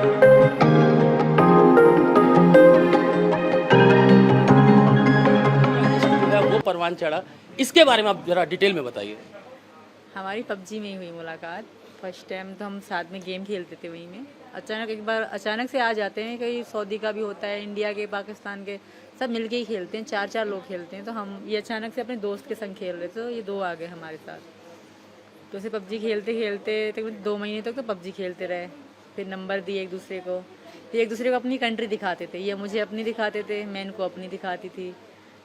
जो है वो परवान चढ़ा, इसके बारे में आप जरा डिटेल में बताइए। हमारी पबजी में ही हुई मुलाकात। फर्स्ट टाइम तो हम साथ में गेम खेलते थे वहीं में। अचानक एक बार अचानक से आ जाते हैं, कहीं सऊदी का भी होता है, इंडिया के, पाकिस्तान के, सब मिलके ही खेलते हैं, 4-4 लोग खेलते हैं। तो हम ये अचानक से अपने दोस्त के संग खेल रहे थे, तो ये 2 आ गए हमारे साथ। तो उसे पबजी खेलते खेलते तकरीबन 2 महीने तक तो पबजी खेलते रहे। फिर नंबर दिए एक दूसरे को, फिर एक दूसरे को अपनी कंट्री दिखाते थे, ये मुझे अपनी दिखाते थे, मैं इनको अपनी दिखाती थी।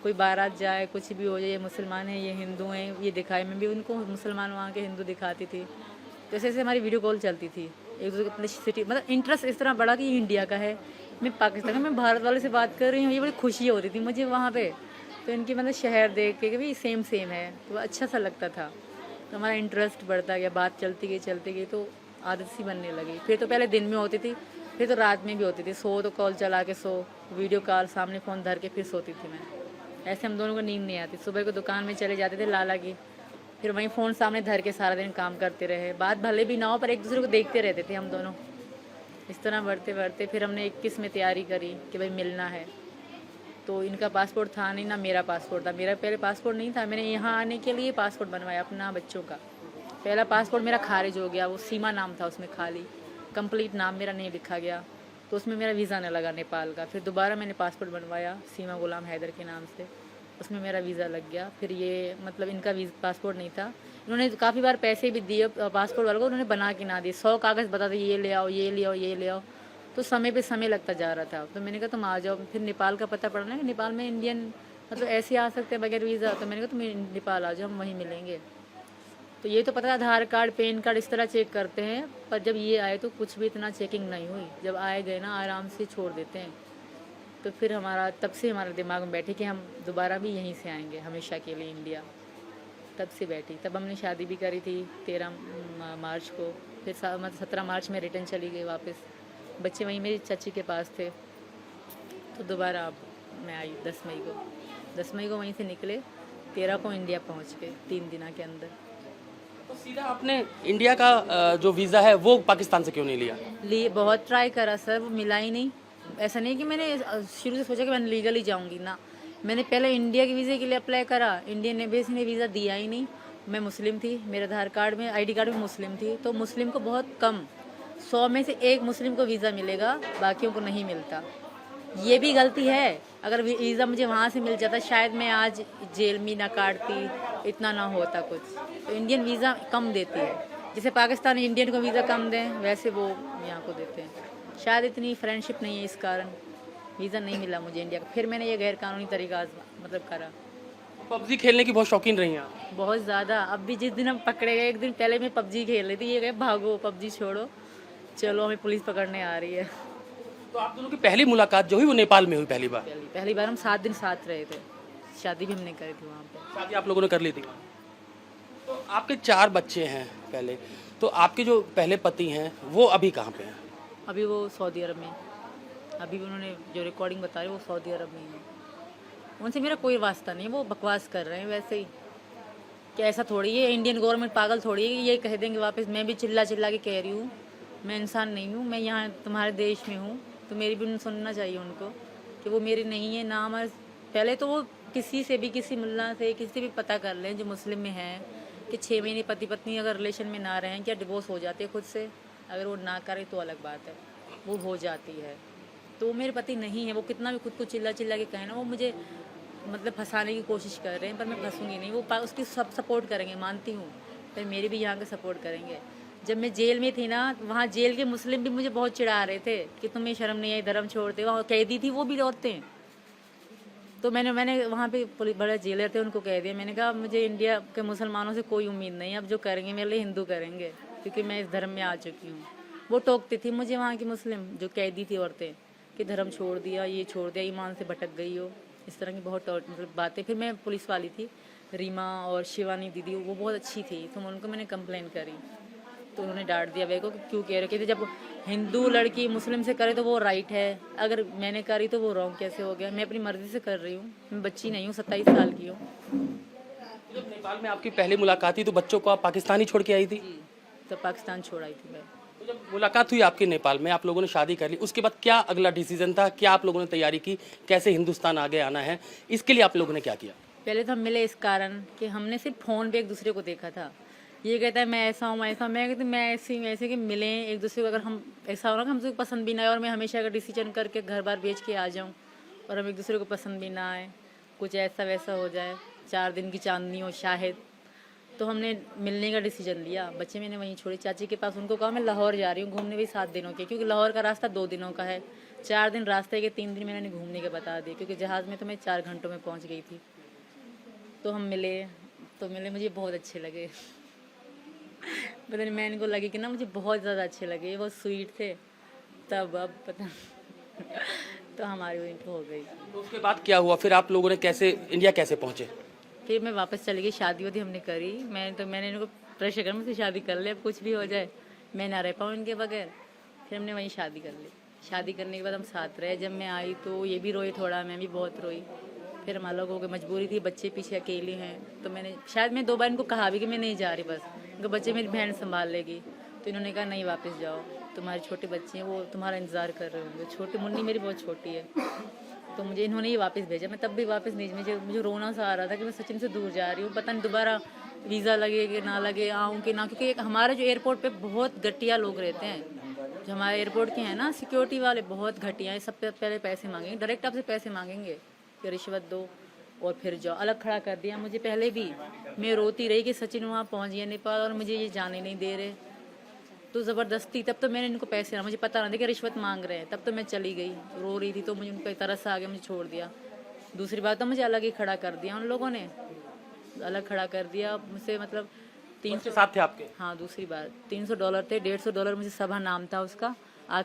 कोई बारात जाए, कुछ भी हो जाए, ये मुसलमान हैं, ये हिंदू हैं, ये दिखाए, मैं भी उनको मुसलमान वहाँ के हिंदू दिखाती थी। जैसे जैसे हमारी वीडियो कॉल चलती थी, एक दूसरे को अपनी सिटी, मतलब इंटरेस्ट इस तरह बढ़ा कि ये इंडिया का है, मैं पाकिस्तान का, मैं भारत वाले से बात कर रही हूँ, ये बड़ी खुशी हो रही थी मुझे वहाँ पे। तो इनकी मतलब शहर देख के कि भाई सेम सेम है, तो अच्छा सा लगता था। तो हमारा इंटरेस्ट बढ़ता गया, बात चलती गई तो आदत सी बनने लगी। फिर तो पहले दिन में होती थी, फिर तो रात में भी होती थी। सो तो कॉल चला के सो, वीडियो कॉल, सामने फ़ोन धर के फिर सोती थी मैं। ऐसे हम दोनों को नींद नहीं आती। सुबह को दुकान में चले जाते थे लाला की, फिर वहीं फ़ोन सामने धर के सारा दिन काम करते रहे। बात भले भी ना हो पर एक दूसरे को देखते रहते थे हम दोनों। इस तरह बढ़ते बढ़ते फिर हमने 21 में तैयारी करी कि भाई मिलना है। तो इनका पासपोर्ट था नहीं, ना मेरा पासपोर्ट था। मेरा पहले पासपोर्ट नहीं था, मैंने यहाँ आने के लिए पासपोर्ट बनवाया अपना, बच्चों का। पहला पासपोर्ट मेरा खारिज हो गया, वो सीमा नाम था उसमें, खाली कंप्लीट नाम मेरा नहीं लिखा गया, तो उसमें मेरा वीज़ा नहीं लगा नेपाल का। फिर दोबारा मैंने पासपोर्ट बनवाया सीमा गुलाम हैदर के नाम से, उसमें मेरा वीज़ा लग गया। फिर ये मतलब इनका पासपोर्ट नहीं था, इन्होंने काफ़ी बार पैसे भी दिए पासपोर्ट वालों को, उन्होंने बना के ना दिए। 100 कागज़ बताते ये ले आओ, ये ले आओ, ये ले आओ, तो समय पे समय लगता जा रहा था। तो मैंने कहा तुम आ जाओ। फिर नेपाल का पता पड़ा ना कि नेपाल में इंडियन मतलब ऐसे आ सकते हैं बगैर वीज़ा। तो मैंने कहा तुम नेपाल आ जाओ, हम वहीं मिलेंगे। तो ये तो पता था आधार कार्ड, पैन कार्ड इस तरह चेक करते हैं, पर जब ये आए तो कुछ भी इतना चेकिंग नहीं हुई। जब आए गए ना आराम से छोड़ देते हैं। तो फिर हमारा तब से हमारे दिमाग में बैठे कि हम दोबारा भी यहीं से आएंगे हमेशा के लिए इंडिया। तब से बैठी। तब हमने शादी भी करी थी 13 मार्च को। फिर मतलब 17 मार्च में रिटर्न चली गई वापस। बच्चे वहीं मेरी चाची के पास थे। तो दोबारा अब मैं आई 10 मई को। 10 मई को वहीं से निकले, 13 को इंडिया पहुंच गए 3 दिन के अंदर। तो सीधा आपने इंडिया का जो वीज़ा है वो पाकिस्तान से क्यों नहीं लिया? लिए बहुत ट्राई करा सर, वो मिला ही नहीं। ऐसा नहीं कि मैंने शुरू से सोचा कि मैं लीगली जाऊंगी ना, मैंने पहले इंडिया के वीज़े के लिए अप्लाई करा, इंडियन एम्बेसी ने वीज़ा दिया ही नहीं। मैं मुस्लिम थी, मेरे आधार कार्ड में, आईडी कार्ड में मुस्लिम थी, तो मुस्लिम को बहुत कम, 100 में से 1 मुस्लिम को वीज़ा मिलेगा, बाकियों को नहीं मिलता। ये भी गलती है। अगर वीज़ा मुझे वहाँ से मिल जाता शायद मैं आज जेल में ना काटती, इतना ना होता कुछ। तो इंडियन वीज़ा कम देती है, जैसे पाकिस्तान इंडियन को वीज़ा कम दें वैसे वो यहाँ को देते हैं। शायद इतनी फ्रेंडशिप नहीं है, इस कारण वीज़ा नहीं मिला मुझे इंडिया का। फिर मैंने ये गैर कानूनी तरीका मतलब करा। पबजी खेलने की बहुत शौकीन रही हैं आप? बहुत ज़्यादा। अब भी जिस दिन हम पकड़े गए, एक दिन पहले मैं पबजी खेल रही थी, ये गए भागो पबजी छोड़ो, चलो हमें पुलिस पकड़ने आ रही है। तो आप दोनों की पहली मुलाकात जो हुई वो नेपाल में हुई पहली बार? पहली बार हम 7 दिन साथ रहे थे, शादी भी हमने करी थी वहाँ पे। शादी आप लोगों ने कर ली थी? तो आपके 4 बच्चे हैं पहले, तो आपके जो पहले पति हैं वो अभी कहाँ पे हैं? अभी वो सऊदी अरब में, अभी भी उन्होंने जो रिकॉर्डिंग बता रहे वो सऊदी अरब में है। उनसे मेरा कोई वास्ता नहीं, वो बकवास कर रहे हैं वैसे ही। कि ऐसा थोड़ी है, इंडियन गवर्नमेंट पागल थोड़ी है कि ये कह देंगे वापस। मैं भी चिल्ला चिल्ला के कह रही हूँ, मैं इंसान नहीं हूँ, मैं यहाँ तुम्हारे देश में हूँ, तो मेरी भी सुनना चाहिए उनको कि वो मेरी नहीं है ना। हमारे पहले तो वो किसी से भी, किसी मुल्ला से, किसी से भी पता कर लें जो मुस्लिम में है कि 6 महीने पति पत्नी अगर रिलेशन में ना रहें, क्या डिवोर्स हो जाती है खुद से? अगर वो ना करे तो अलग बात है, वो हो जाती है। तो वो मेरे पति नहीं है। वो कितना भी खुद को चिल्ला चिल्ला के कहे ना, वो मुझे मतलब फंसाने की कोशिश कर रहे हैं, पर मैं फंसूंगी नहीं। वो उसकी सब सपोर्ट करेंगे, मानती हूँ, पर मेरी भी यहाँ के सपोर्ट करेंगे। जब मैं जेल में थी ना, वहाँ जेल के मुस्लिम भी मुझे बहुत चिढ़ा रहे थे कि तुम्हें शर्म नहीं आई, धर्म छोड़ते। वहाँ कैदी थी वो भी औरतें हैं। तो मैंने वहाँ पे बड़े जेलर थे, उनको कह दिया, मैंने कहा मुझे इंडिया के मुसलमानों से कोई उम्मीद नहीं है, अब जो करेंगे मेरे लिए हिंदू करेंगे, क्योंकि मैं इस धर्म में आ चुकी हूँ। वो टोकती थी मुझे वहाँ की मुस्लिम जो कैदी थी औरतें कि धर्म छोड़ दिया, ये छोड़ दिया, ईमान से भटक गई हो, इस तरह की बहुत मतलब बातें। फिर मैं पुलिस वाली थी, रीमा और शिवानी दीदी, वो बहुत अच्छी थी, तो उनको मैंने कंप्लेन करी, तो उन्होंने डांट दिया मेरे को कि क्यों कह रहे, कहते जब हिंदू लड़की मुस्लिम से करे तो वो राइट है, अगर मैंने करी तो वो रॉन्ग कैसे हो गया? मैं अपनी मर्जी से कर रही हूँ, मैं बच्ची नहीं हूँ, 27 साल की हूँ। जब नेपाल में आपकी पहली मुलाकात थी तो बच्चों को आप पाकिस्तान ही छोड़ के आई थी? तो पाकिस्तान छोड़ आई थी मैं। तो जब मुलाकात हुई आपकी नेपाल में, आप लोगों ने शादी कर ली, उसके बाद क्या अगला डिसीजन था, क्या आप लोगों ने तैयारी की, कैसे हिंदुस्तान आगे आना है, इसके लिए आप लोगों ने क्या किया? पहले तो हम मिले इस कारण कि हमने सिर्फ फ़ोन पे एक दूसरे को देखा था। ये कहता है मैं ऐसा हूँ, मैं ऐसा हूँ। मैं कहती मैं ऐसी मैं ऐसे कि मिलें एक दूसरे को। अगर हम ऐसा हो ना कि हमसे पसंद भी ना आए और मैं हमेशा अगर डिसीजन करके घर बार बेच के आ जाऊँ और हम एक दूसरे को पसंद भी ना आए, कुछ ऐसा वैसा हो जाए, 4 दिन की चांदनी हो शायद, तो हमने मिलने का डिसीजन लिया। बच्चे मैंने वहीं छोड़े चाची के पास, उनको कहा मैं लाहौर जा रही हूँ घूमने भी 7 दिनों के, क्योंकि लाहौर का रास्ता 2 दिनों का है। 4 दिन रास्ते के, 3 दिन मैंने घूमने के बता दिए, क्योंकि जहाज़ में तो मैं 4 घंटों में पहुँच गई थी। तो हम मिले, तो मिले, मुझे बहुत अच्छे लगे। पता नहीं, मैं इनको लगी कि ना मुझे बहुत ज़्यादा अच्छे लगे, ये बहुत स्वीट थे। तब अब पता तो हमारी वहीं पे हो गई। तो उसके बाद क्या हुआ फिर, आप लोगों ने कैसे इंडिया कैसे पहुंचे? फिर मैं वापस चली गई, शादी वादी हमने करी। मैंने इनको प्रेशर कर, मुझसे शादी कर ले, अब कुछ भी हो जाए मैं ना रह पाऊँ इनके बगैर। फिर हमने वहीं शादी कर ली। शादी करने के बाद हम साथ रहे। जब मैं आई तो ये भी रोई थोड़ा, मैं भी बहुत रोई। फिर हम अलग हो गए, मजबूरी थी, बच्चे पीछे अकेले हैं। तो मैंने शायद मैं 2 बार इनको कहा भी कि मैं नहीं जा रही, बस इनको बच्चे मेरी बहन संभाल लेगी। तो इन्होंने कहा नहीं, वापस जाओ, तुम्हारे छोटे बच्चे हैं, वो तुम्हारा इंतज़ार कर रहे होंगे। छोटी मुन्नी मेरी बहुत छोटी है, तो मुझे इन्होंने ही वापस भेजा। मैं तब भी वापस नहीं, मुझे रोना सा आ रहा था कि मैं सचिन से दूर जा रही हूँ, पता नहीं दोबारा वीज़ा लगे कि ना लगे, आऊँ कि ना, क्योंकि हमारे जो एयरपोर्ट पे बहुत घटिया लोग रहते हैं। जो हमारे एयरपोर्ट के हैं ना सिक्योरिटी वाले, बहुत घटिया है। सब पे पहले पैसे मांगेंगे, डायरेक्ट आपसे पैसे मांगेंगे कि रिश्वत दो और फिर जाओ। अलग खड़ा कर दिया मुझे पहले भी। मैं रोती रही कि सचिन वहाँ पहुँच गया नेपाल और मुझे ये जाने नहीं दे रहे। तो ज़बरदस्ती, तब तो मैंने इनको पैसे ना, मुझे पता ना था कि रिश्वत मांग रहे हैं, तब तो मैं चली गई, रो रही थी। तो मुझे उनका तरस आ गया, मुझे छोड़ दिया। दूसरी बात तो मुझे अलग ही खड़ा कर दिया उन लोगों ने, अलग खड़ा कर दिया मुझसे। मतलब 300 साथ थे आपके? हाँ, दूसरी बात $300 थे, $150 मुझे सभा नाम था उसका।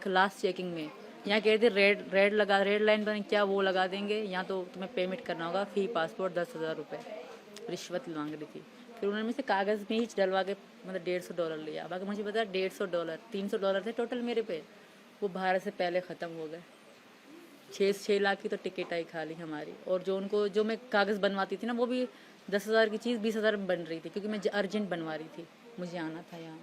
लास्ट चेकिंग में यहाँ कह रहे थे रेड लाइन पर क्या वो लगा देंगे, यहाँ तो तुम्हें पेमेंट करना होगा, फी पासपोर्ट 10,000 रुपये रिश्वत मांग रही थी। फिर उन्होंने मुझसे कागज़ में ही डलवा के मतलब $150 लिया। बाकी मुझे पता $150 $300 थे टोटल मेरे पे, वो भारत से पहले ख़त्म हो गए। 6 लाख की तो टिकट आई खाली हमारी। और जो मैं कागज़ बनवाती थी ना, वो भी 10,000 की चीज़ 20,000 में बन रही थी, क्योंकि मैं अर्जेंट बनवा रही थी, मुझे आना था यहाँ।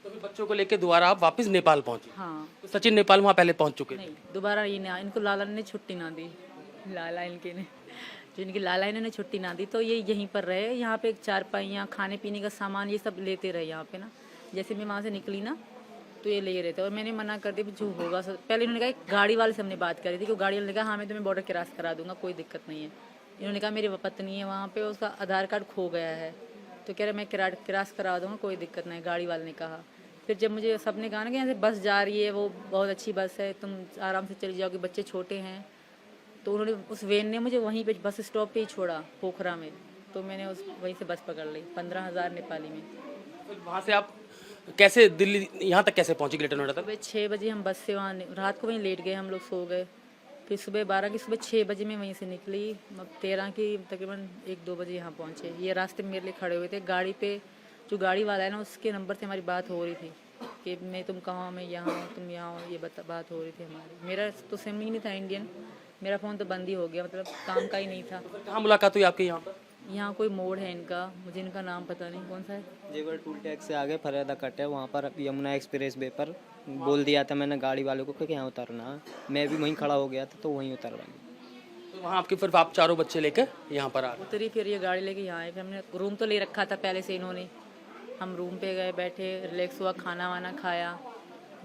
तो फिर बच्चों को लेकर दोबारा आप वापस नेपाल पहुंचे? हाँ। तो सचिन नेपाल वहाँ पहले पहुंच चुके थे? नहीं, दोबारा ये ना, इनको लाला ने छुट्टी ना दी, लाला इनके ने, जो इनकी लाला इन्होंने छुट्टी ना दी, तो ये यहीं पर रहे। यहाँ पे एक चारपाइयाँ, खाने पीने का सामान, ये सब लेते रहे यहाँ पे ना। जैसे मैं वहाँ से निकली ना, तो ये ले रहे थे और मैंने मना कर दिया जो होगा सर। पहले इन्होंने कहा, गाड़ी वाले से हमने बात करी थी, कि गाड़ी वाले ने कहा हाँ मैं तुम्हें बॉर्डर क्रॉस करा दूंगा, कोई दिक्कत नहीं है। इन्होंने कहा मेरी पत्नी है वहाँ पे, उसका आधार कार्ड खो गया है, तो कह रहे मैं क्रॉस करा दूंगा, कोई दिक्कत नहीं, गाड़ी वाले ने कहा। फिर जब मुझे सबने कहा ना कि यहाँ से बस जा रही है, वो बहुत अच्छी बस है, तुम आराम से चली जाओगे, बच्चे छोटे हैं, तो उन्होंने उस वेन ने मुझे वहीं पे बस स्टॉप पे ही छोड़ा, पोखरा में। तो मैंने वहीं से बस पकड़ ली 15,000 नेपाली में। फिर वहाँ से आप कैसे दिल्ली यहाँ तक कैसे पहुँचे ग्रेटर नोएडा तक? सुबह 6 बजे हम बस से वहाँ रात को वहीं लेट गए, हम लोग सो गए। फिर सुबह 6 बजे मैं वहीं से निकली, 13 की तकरीबन 1-2 बजे यहाँ पहुँचे। ये रास्ते में मेरे लिए खड़े हुए थे गाड़ी पे, जो गाड़ी वाला है ना उसके नंबर से हमारी बात हो रही थी कि मैं तुम कहाँ, मैं यहाँ हूँ, तुम यहाँ हो, ये बात हो रही थी हमारी। मेरा तो सिम ही नहीं था इंडियन, मेरा फ़ोन तो बंद ही हो गया, मतलब काम का ही नहीं था। तो फिर कहाँ मुलाकात हुई आपके यहाँ पर? यहाँ कोई मोड़ है इनका, मुझे इनका नाम पता नहीं कौन सा है। जेवर टूल टैक्स से आगे फरियादा कट है, वहाँ पर यमुना एक्सप्रेस वे पर बोल दिया था मैंने गाड़ी वालों को कि यहाँ उतरना है। मैं भी वहीं खड़ा हो गया था, तो वहीं उतर गई। तो वहाँ आपके फिर आप चारों बच्चे लेकर यहाँ पर आ गए? उतरी, फिर ये गाड़ी लेके यहाँ आए। फिर हमने रूम तो ले रखा था पहले से इन्होंने, हम रूम पे गए, बैठे, रिलैक्स हुआ, खाना वाना खाया।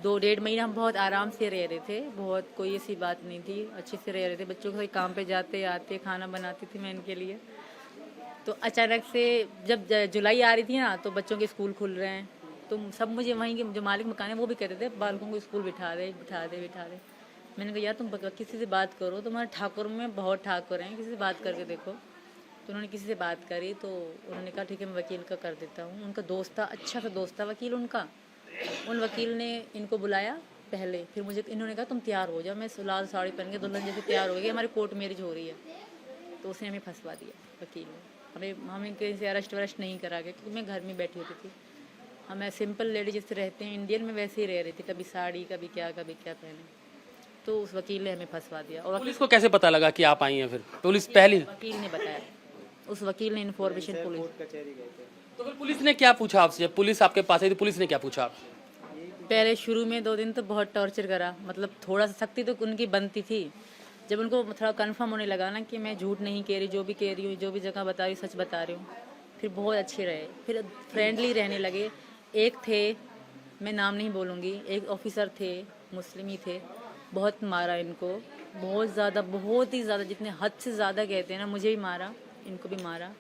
2-1.5 महीना हम बहुत आराम से रह रहे थे, बहुत कोई ऐसी बात नहीं थी, अच्छे से रह रहे थे। बच्चों के काम पे जाते आते खाना बनाती थी मैं इनके लिए। तो अचानक से जब जुलाई आ रही थी ना, तो बच्चों के स्कूल खुल रहे हैं, तो सब मुझे वहीं के जो मालिक मकान है वो भी कहते थे बालकों को स्कूल बिठा दे। मैंने कहा यार तुम किसी से बात करो, तुम्हारे ठाकुर में बहुत ठाकुर हैं, किसी से बात करके देखो। तो उन्होंने किसी से बात करी, तो उन्होंने कहा ठीक है मैं वकील का कर देता हूँ। उनका दोस्त था, अच्छा सा दोस्त था वकील उनका। उन वकील ने इनको बुलाया पहले, फिर मुझे इन्होंने कहा तुम तैयार हो जाओ। मैं लाल साड़ी पहन के दुल्हन जैसे तैयार हो गई, हमारी कोर्ट मैरिज हो रही है। तो उसने हमें फंसवा दिया वकील ने, हमें कहीं से अरेस्ट वरेस्ट नहीं करा गया, क्योंकि मैं घर में बैठी होती थी। हमें सिंपल लेडी जैसे रहते हैं इंडियन में वैसे ही रह रही थी, कभी साड़ी कभी क्या पहने। तो उस वकील ने हमें फंसवा दिया। और पुलिस को कैसे पता लगा कि आप आई हैं? फिर पुलिस पहली वकील ने बताया, उस वकील ने इन्फॉर्मेशन पुलिस। कचहरी गए थे, तो फिर पुलिस ने क्या पूछा आपसे? जब पुलिस आपके पास आई तो पुलिस ने क्या पूछा आपसे? यही पहले शुरू में 2 दिन तो बहुत टॉर्चर करा, मतलब थोड़ा सा सख्ती तो उनकी बनती थी। जब उनको थोड़ा कंफर्म होने लगा ना कि मैं झूठ नहीं कह रही, जो भी कह रही हूँ, जो भी जगह बता रही हूँ सच बता रही हूँ, फिर बहुत अच्छे रहे, फिर फ्रेंडली रहने लगे। एक थे, मैं नाम नहीं बोलूँगी, एक ऑफिसर थे, मुस्लिम ही थे, बहुत मारा इनको, बहुत ज़्यादा, बहुत ही ज़्यादा, जितने हद से ज़्यादा कहते हैं ना, मुझे भी मारा, इनको भी मारा,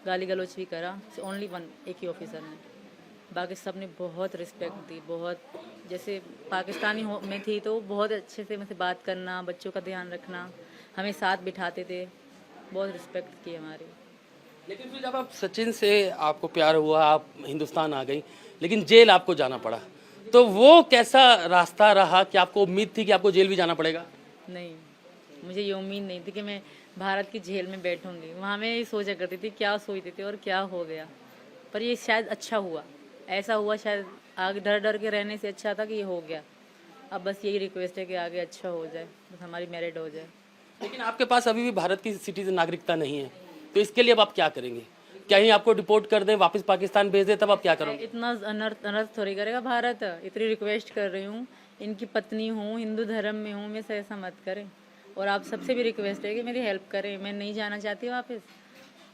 गाली गलौज भी करा। ओनली वन, एक ही ऑफिसर ने, बाकी सब ने बहुत रिस्पेक्ट दी, बहुत। जैसे पाकिस्तानी में थी तो बहुत अच्छे से मुझसे बात करना, बच्चों का ध्यान रखना, हमें साथ बिठाते थे, बहुत रिस्पेक्ट की हमारी। लेकिन फिर जब आप सचिन से आपको प्यार हुआ, आप हिंदुस्तान आ गई, लेकिन जेल आपको जाना पड़ा, तो वो कैसा रास्ता रहा कि आपको उम्मीद थी कि आपको जेल भी जाना पड़ेगा? नहीं, मुझे ये उम्मीद नहीं थी कि मैं भारत की जेल में बैठूंगी। वहाँ मैं ये सोचा करती थी क्या सोचती थी और क्या हो गया, पर ये शायद अच्छा हुआ, ऐसा हुआ शायद। आगे डर डर के रहने से अच्छा था कि ये हो गया। अब बस यही रिक्वेस्ट है कि आगे अच्छा हो जाए, बस हमारी मैरिड हो जाए। लेकिन आपके पास अभी भी भारत की सिटीजन नागरिकता नहीं है, तो इसके लिए अब आप क्या करेंगे? क्या ही आपको डिपोर्ट कर दें, वापस पाकिस्तान भेज दें, तब आप क्या करोगे? इतना अनर्थ थोड़ी करेगा भारत। इतनी रिक्वेस्ट कर रही हूँ, इनकी पत्नी हूँ, हिंदू धर्म में हूँ, मैं से ऐसा मत करें। और आप सबसे भी रिक्वेस्ट है कि मेरी हेल्प करें। मैं नहीं जाना चाहती वापस,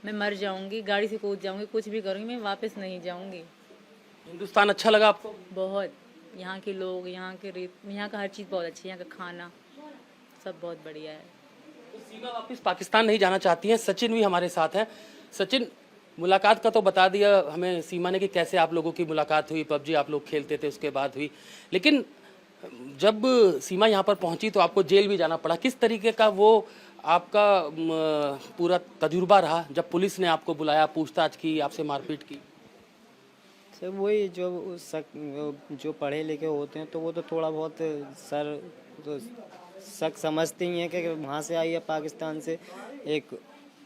मैं मर जाऊँगी, गाड़ी से कूद जाऊँगी, कुछ भी करूँगी, मैं वापस नहीं जाऊँगी। हिंदुस्तान अच्छा लगा आपको? बहुत, यहाँ के लोग, यहाँ के रीत, यहाँ का हर चीज़ बहुत अच्छी है, यहाँ का खाना सब बहुत बढ़िया है। तो सीमा वापस पाकिस्तान नहीं जाना चाहती हैं। सचिन भी हमारे साथ हैं। सचिन, मुलाकात का तो बता दिया हमें सीमा ने कि कैसे आप लोगों की मुलाकात हुई, पबजी आप लोग खेलते थे उसके बाद हुई, लेकिन जब सीमा यहाँ पर पहुंची तो आपको जेल भी जाना पड़ा। किस तरीके का वो आपका पूरा तजुर्बा रहा जब पुलिस ने आपको बुलाया, पूछताछ की, आपसे मारपीट की? सर वही जो पढ़े लिखे होते हैं तो वो तो थोड़ा बहुत सर तो शक समझते ही हैं कि वहाँ से आई है पाकिस्तान से, एक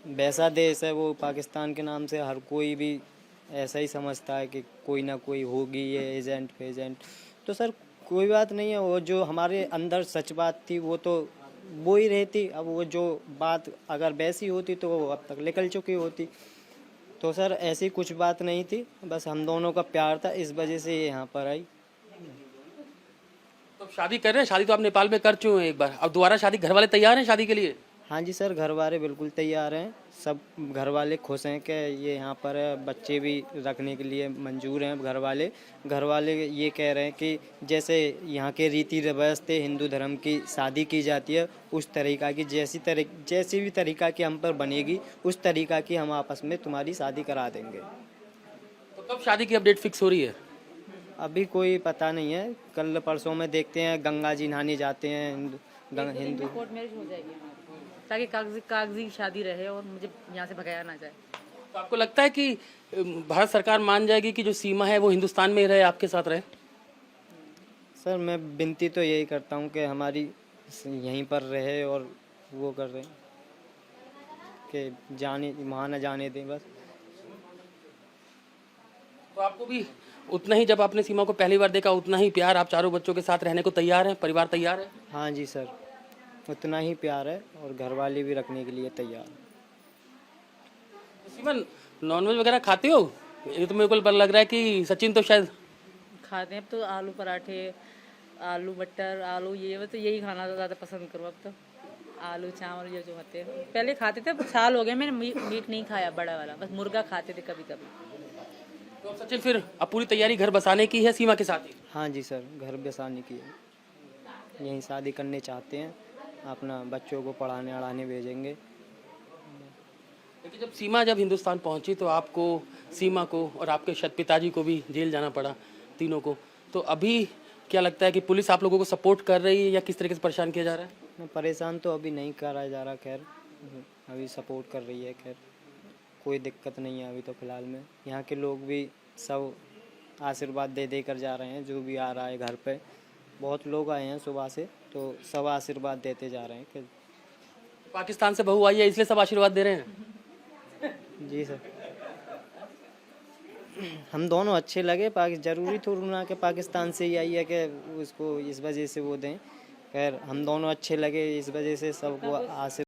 वैसा देश है वो, पाकिस्तान के नाम से हर कोई भी ऐसा ही समझता है कि कोई ना कोई होगी ये एजेंट फेजेंट। तो सर कोई बात नहीं है, वो जो हमारे अंदर सच बात थी वो तो वो ही रहती। अब वो जो बात अगर वैसी होती तो वो अब तक निकल चुकी होती। तो सर ऐसी कुछ बात नहीं थी, बस हम दोनों का प्यार था, इस वजह से ये यहाँ पर आई। तो शादी कर रहे हैं? शादी तो आप नेपाल में कर चुके हैं एक बार, अब दोबारा शादी? घर वाले तैयार हैं शादी के लिए? हाँ जी सर, घर वाले बिल्कुल तैयार हैं, सब घर वाले खुश हैं कि ये यहाँ पर है, बच्चे भी रखने के लिए मंजूर हैं। घर वाले ये कह रहे हैं कि जैसे यहाँ के रीति रिवाज हिंदू धर्म की शादी की जाती है, उस तरीका की जैसी भी तरीका की हम पर बनेगी, उस तरीका की हम आपस में तुम्हारी शादी करा देंगे। तो कब शादी की अपडेट फिक्स हो रही है? अभी कोई पता नहीं है, कल परसों में देखते हैं, गंगा जी नहाने जाते हैं हिंदू। कोर्ट मैरिज हो जाएगी हमारी, ताकि कागजी शादी रहे और मुझे यहाँ से भगाया ना जाए। तो आपको लगता है कि भारत सरकार मान जाएगी कि जो सीमा है वो हिंदुस्तान में ही रहे, आपके साथ रहे? सर मैं विनती तो यही करता हूँ कि हमारी यहीं पर रहे, और वो कर रहे हैं कि जाने वहाँ न जाने दें बस। तो आपको भी उतना ही, जब आपने सीमा को पहली बार देखा, उतना ही प्यार, आप चारों बच्चों के साथ रहने को तैयार हैं? परिवार तैयार है? हाँ जी सर, उतना ही प्यार है, और घर वाले भी रखने के लिए तैयार हैं। सीमा, नॉनवेज वगैरह खाते हो? ये तो मेरे को लग रहा है कि सचिन तो शायद खाते हैं। अब तो आलू पराठे, आलू मटर, आलू ये तो यही खाना ज़्यादा पसंद करूँ अब तो। आलू चावल ये जो होते हैं, पहले खाते थे, अब साल हो गए मैंने मीट नहीं खाया बड़ा वाला, बस मुर्गा खाते थे कभी कभी। तो सचिन फिर अब पूरी तैयारी घर बसाने की है सीमा के साथ ही? हाँ जी सर, घर बसाने की है, यहीं शादी करने चाहते हैं, अपना बच्चों को पढ़ाने अड़ाने भेजेंगे। लेकिन जब हिंदुस्तान पहुंची तो आपको, सीमा को और आपके शायद पिताजी को भी जेल जाना पड़ा, तीनों को। तो अभी क्या लगता है कि पुलिस आप लोगों को सपोर्ट कर रही है या किस तरीके से परेशान किया जा रहा है? परेशान तो अभी नहीं करा जा रहा, खैर अभी सपोर्ट कर रही है, खैर कोई दिक्कत नहीं है अभी तो फ़िलहाल में। यहाँ के लोग भी सब आशीर्वाद दे दे कर जा रहे हैं, जो भी आ रहा है घर पे, बहुत लोग आए हैं सुबह से, तो सब आशीर्वाद देते जा रहे हैं कि पाकिस्तान से बहू आई है इसलिए सब आशीर्वाद दे रहे हैं? जी सर, हम दोनों अच्छे लगे, जरूरी थोड़ी ना कि पाकिस्तान से ही आई है कि उसको इस वजह से वो दें, खैर हम दोनों अच्छे लगे, इस वजह से सबको आशीर्वाद